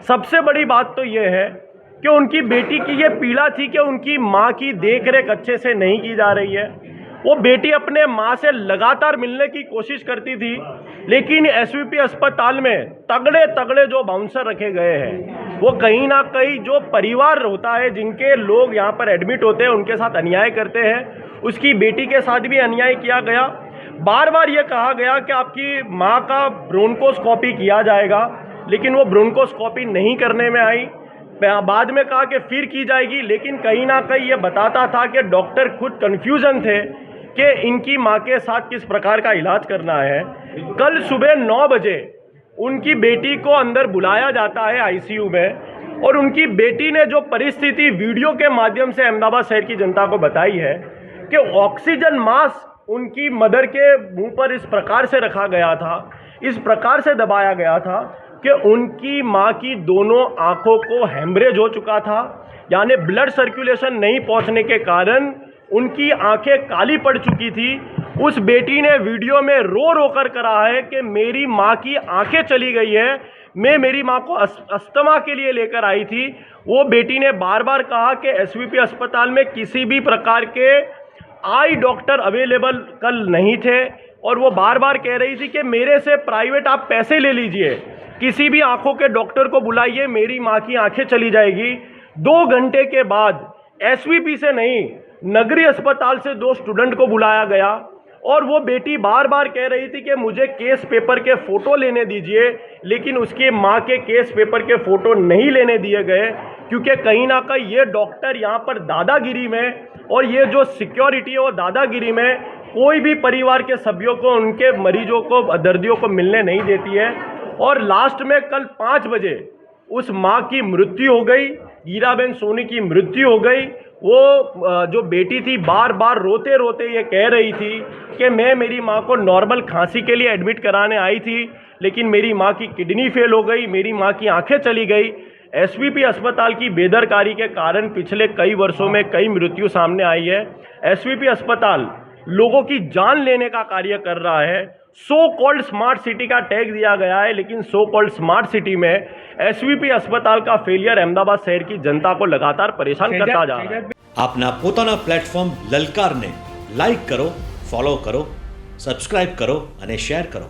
सबसे बड़ी बात तो ये है कि उनकी बेटी की ये पीड़ा थी कि उनकी माँ की देखरेख अच्छे से नहीं की जा रही है। वो बेटी अपने माँ से लगातार मिलने की कोशिश करती थी, लेकिन एसवीपी अस्पताल में तगड़े तगड़े जो बाउंसर रखे गए हैं, वो कहीं ना कहीं जो परिवार होता है, जिनके लोग यहाँ पर एडमिट होते हैं, उनके साथ अन्याय करते हैं। उसकी बेटी के साथ भी अन्याय किया गया। बार बार ये कहा गया कि आपकी माँ का ब्रोंकोस्कोपी किया जाएगा, लेकिन वो ब्रोंकोस्कोपी नहीं करने में आई। बाद में कहा कि फिर की जाएगी, लेकिन कहीं ना कहीं ये बताता था कि डॉक्टर खुद कन्फ्यूजन थे कि इनकी माँ के साथ किस प्रकार का इलाज करना है। कल सुबह 9 बजे उनकी बेटी को अंदर बुलाया जाता है आईसीयू में, और उनकी बेटी ने जो परिस्थिति वीडियो के माध्यम से अहमदाबाद शहर की जनता को बताई है कि ऑक्सीजन मास्क उनकी मदर के मुंह पर इस प्रकार से रखा गया था, इस प्रकार से दबाया गया था कि उनकी माँ की दोनों आंखों को हेमरेज हो चुका था, यानी ब्लड सर्कुलेशन नहीं पहुंचने के कारण उनकी आंखें काली पड़ चुकी थी। उस बेटी ने वीडियो में रो रो कर कहा है कि मेरी माँ की आंखें चली गई है, मैं मेरी माँ को अस्थमा के लिए लेकर आई थी। वो बेटी ने बार बार कहा कि एसवीपी अस्पताल में किसी भी प्रकार के आई डॉक्टर अवेलेबल कल नहीं थे, और वो बार बार कह रही थी कि मेरे से प्राइवेट आप पैसे ले लीजिए, किसी भी आंखों के डॉक्टर को बुलाइए, मेरी माँ की आंखें चली जाएगी। 2 घंटे के बाद एसवीपी से नहीं, नगरीय अस्पताल से 2 स्टूडेंट को बुलाया गया, और वो बेटी बार बार कह रही थी कि मुझे केस पेपर के फ़ोटो लेने दीजिए, लेकिन उसकी माँ के केस पेपर के फ़ोटो नहीं लेने दिए गए, क्योंकि कहीं ना कहीं ये डॉक्टर यहाँ पर दादागिरी में, और ये जो सिक्योरिटी है वो दादागिरी में कोई भी परिवार के सभ्यों को, उनके मरीजों को, दर्दियों को मिलने नहीं देती है। और लास्ट में कल 5 बजे उस माँ की मृत्यु हो गई, हीराबेन सोनी की मृत्यु हो गई। वो जो बेटी थी बार बार रोते रोते ये कह रही थी कि मैं मेरी माँ को नॉर्मल खांसी के लिए एडमिट कराने आई थी, लेकिन मेरी माँ की किडनी फेल हो गई, मेरी माँ की आंखें चली गई। एसवीपी अस्पताल की बेदरकारी के कारण पिछले कई वर्षों में कई मृत्यु सामने आई है। एसवीपी अस्पताल लोगों की जान लेने का कार्य कर रहा है। सो कॉल्ड स्मार्ट सिटी का टैग दिया गया है, लेकिन सो कॉल्ड स्मार्ट सिटी में एसवीपी अस्पताल का फेलियर अहमदाबाद शहर की जनता को लगातार परेशान करता जा रहा है। આપના પોતાના પ્લેટફોર્મ લલકારને લાઈક કરો, ફોલો કરો, સબસ્ક્રાઇબ કરો અને શેર કરો।